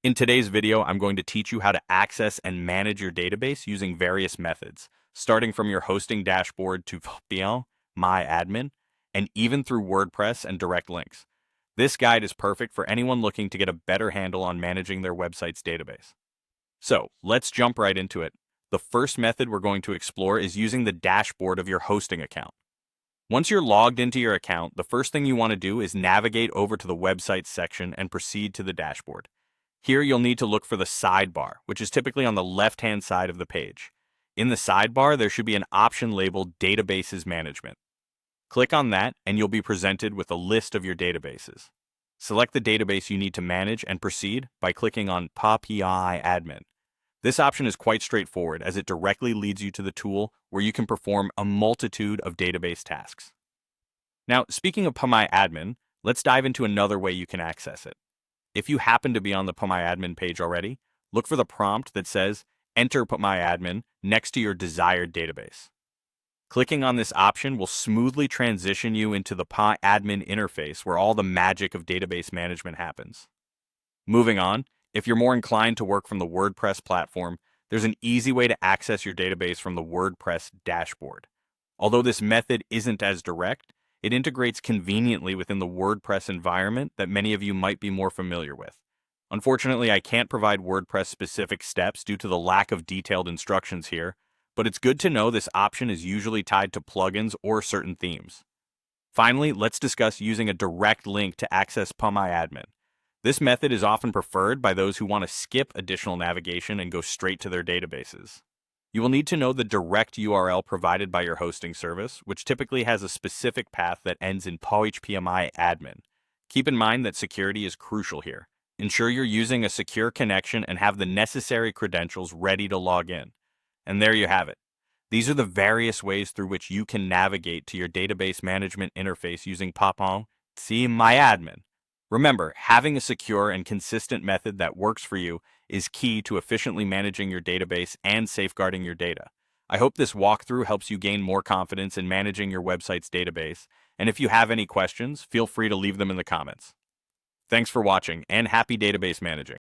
In today's video, I'm going to teach you how to access and manage your database using various methods, starting from your hosting dashboard to phpMyAdmin, and even through WordPress and direct links. This guide is perfect for anyone looking to get a better handle on managing their website's database. So, let's jump right into it. The first method we're going to explore is using the dashboard of your hosting account. Once you're logged into your account, the first thing you want to do is navigate over to the website section and proceed to the dashboard. Here you'll need to look for the sidebar, which is typically on the left-hand side of the page. In the sidebar, there should be an option labeled Databases Management. Click on that, and you'll be presented with a list of your databases. Select the database you need to manage and proceed by clicking on phpMyAdmin. This option is quite straightforward as it directly leads you to the tool where you can perform a multitude of database tasks. Now, speaking of phpMyAdmin, let's dive into another way you can access it. If you happen to be on the phpMyAdmin page already, look for the prompt that says Enter phpMyAdmin next to your desired database. Clicking on this option will smoothly transition you into the phpMyAdmin interface where all the magic of database management happens. Moving on, if you're more inclined to work from the WordPress platform, there's an easy way to access your database from the WordPress dashboard. Although this method isn't as direct, it integrates conveniently within the WordPress environment that many of you might be more familiar with. Unfortunately, I can't provide WordPress-specific steps due to the lack of detailed instructions here, but it's good to know this option is usually tied to plugins or certain themes. Finally, let's discuss using a direct link to access phpMyAdmin. This method is often preferred by those who want to skip additional navigation and go straight to their databases. You will need to know the direct URL provided by your hosting service, which typically has a specific path that ends in phpMyAdmin. Keep in mind that security is crucial here. Ensure you're using a secure connection and have the necessary credentials ready to log in. And there you have it. These are the various ways through which you can navigate to your database management interface using phpMyAdmin. Remember, having a secure and consistent method that works for you is key to efficiently managing your database and safeguarding your data. I hope this walkthrough helps you gain more confidence in managing your website's database, and if you have any questions, feel free to leave them in the comments. Thanks for watching, and happy database managing.